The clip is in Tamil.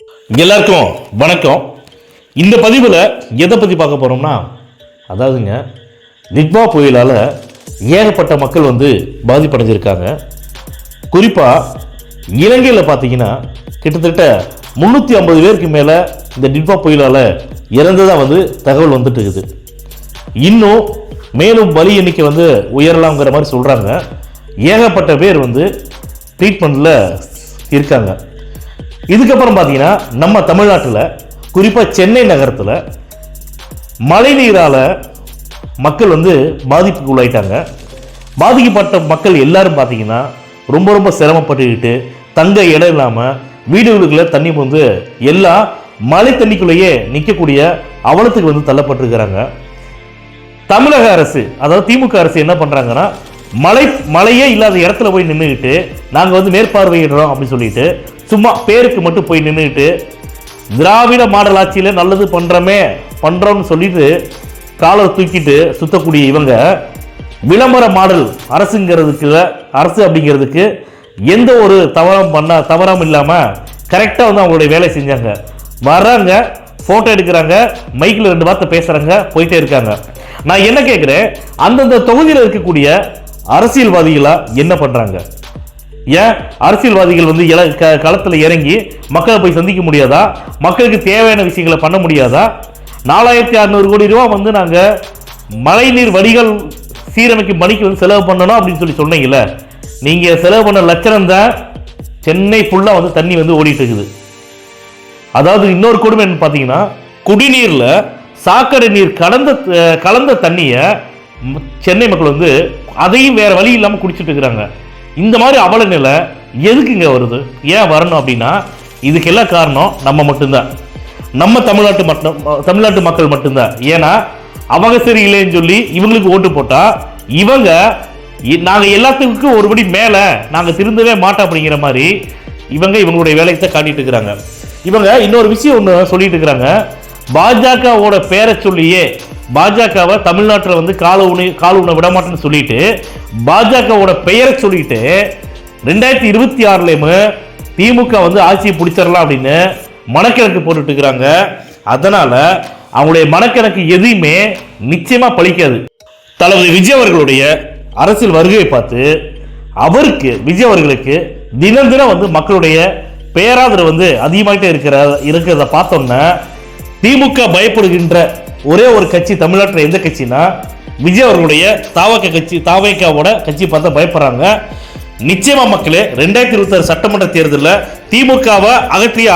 எல்லாருக்கும் வணக்கம். இந்த பதிவில் எதை பற்றி பார்க்க போகிறோம்னா, அதாவதுங்க நிக்பா புயலால் ஏகப்பட்ட மக்கள் பாதிப்படைஞ்சிருக்காங்க. குறிப்பாக இலங்கையில் பார்த்தீங்கன்னா கிட்டத்தட்ட 350 பேருக்கு மேலே இந்த நிக்பா புயலால் இறந்ததாக தகவல் வந்துட்டு இருக்குது. இன்னும் மேலும் பலி எண்ணிக்கை உயரலாம்ங்கிற மாதிரி சொல்கிறாங்க. ஏகப்பட்ட பேர் ட்ரீட்மெண்ட்டில் இருக்காங்க. இதுக்கப்புறம் பார்த்தீங்கன்னா நம்ம தமிழ்நாட்டில் குறிப்பாக சென்னை நகரத்தில் மழை நீரால் மக்கள் பாதிப்புக்கு உள்ளாயிட்டாங்க. பாதிக்கப்பட்ட மக்கள் எல்லாரும் பார்த்தீங்கன்னா ரொம்ப சிரமப்பட்டுக்கிட்டு தங்க இடம் இல்லாமல் வீடுகளுக்குள்ள தண்ணி எல்லாம் மழை தண்ணிக்குள்ளேயே நிற்கக்கூடிய அவலத்துக்கு தள்ளப்பட்டிருக்கிறாங்க. தமிழக அரசு, அதாவது திமுக அரசு என்ன பண்ணுறாங்கன்னா, மழையே இல்லாத இடத்துல போய் நின்றுக்கிட்டு நாங்கள் மேற்பார்வையிடுறோம் அப்படின்னு சொல்லிட்டு சும்மா பேருக்கு மட்டும் போய் நின்றுக்கிட்டு திராவிட மாடல் ஆட்சியில் நல்லது பண்ணுறோம்னு சொல்லிட்டு காலை தூக்கிட்டு சுத்தக்கூடிய இவங்க விளம்பர மாடல் அரசு அப்படிங்கிறதுக்கு எந்த ஒரு தவறாமல் இல்லாமல் கரெக்டாக அவங்களுடைய வேலை செஞ்சாங்க. வர்றாங்க, ஃபோட்டோ எடுக்கிறாங்க, மைக்கில் 2 வார்த்தை பேசுகிறாங்க, போயிட்டே இருக்காங்க. நான் என்ன கேட்குறேன், அந்தந்த தொகுதியில் இருக்கக்கூடிய அரசியல்வாதிகளா என்ன பண்ணுறாங்க? ஏன் அரசியல்வாதிகள் களத்தில் இறங்கி மக்களை போய் சந்திக்க முடியாதா? மக்களுக்கு தேவையான விஷயங்களை பண்ண முடியாதா? 4600 கோடி ரூபா நாங்கள் மழைநீர் வடிகால் சீரமைக்கும் பணிக்கு செலவு பண்ணணும் அப்படின்னு சொன்னீங்கல்ல, நீங்கள் செலவு பண்ண லட்சணம் தான் சென்னை ஃபுல்லாக தண்ணி ஓடிட்டு இருக்குது. அதாவது இன்னொரு கொடுமை என்ன பார்த்தீங்கன்னா, குடிநீரில் சாக்கடை நீர் கலந்த தண்ணியை சென்னை மக்கள் அதையும் வேற வழி இல்லாமல் குடிச்சிட்டு இருக்கிறாங்க. இந்த மாதிரி அவல நிலை எதுக்குங்க வருது? ஏன் வரணும் அப்படின்னா, இதுக்கெல்லாம் காரணம் நம்ம மட்டும்தான், நம்ம தமிழ்நாட்டு மக்கள் மட்டும்தான். ஏன்னா அவங்க சரியில்லைன்னு சொல்லி இவங்களுக்கு ஓட்டு போட்டா இவங்க நாங்கள் எல்லாத்துக்கும் ஒருபடி மேலே நாங்கள் திருந்தவே மாட்டோம் அப்படிங்கிற மாதிரி இவங்களுடைய வேலையை காட்டிட்டு இருக்கிறாங்க. இவங்க இன்னொரு விஷயம் ஒன்று சொல்லிட்டு இருக்கிறாங்க. பாஜகவோட பேரை சொல்லியே பாஜகவை தமிழ்நாட்டில் கால உண விடமாட்டேன்னு சொல்லிட்டு பாஜகவோட பெயரை சொல்லிட்டு 2026 திமுக ஆட்சியை பிடிச்சிடலாம் அப்படின்னு மனக்கணக்கு போட்டுட்டு இருக்கிறாங்க. அதனால அவங்களுடைய மனக்கணக்கு எதையுமே நிச்சயமா பலிக்காது. தளபதி விஜய் அவர்களுடைய அரசியல் வருகையை பார்த்து விஜய் அவர்களுக்கு தினம் தினம் மக்களுடைய பேராதரவு அதிகமாகிட்டே இருக்கிறத பார்த்தோன்னா திமுக பயப்படுகின்ற ஒரே ஒரு கட்சி தமிழ்நாட்டில் எந்த கட்சினா விஜய் அவர்களுடைய தாவேக்காவோட கட்சி பார்த்தா பயப்படுறாங்க. நிச்சயமா மக்களே 2026 சட்டமன்ற தேர்தலில் திமுகவை அகற்றிய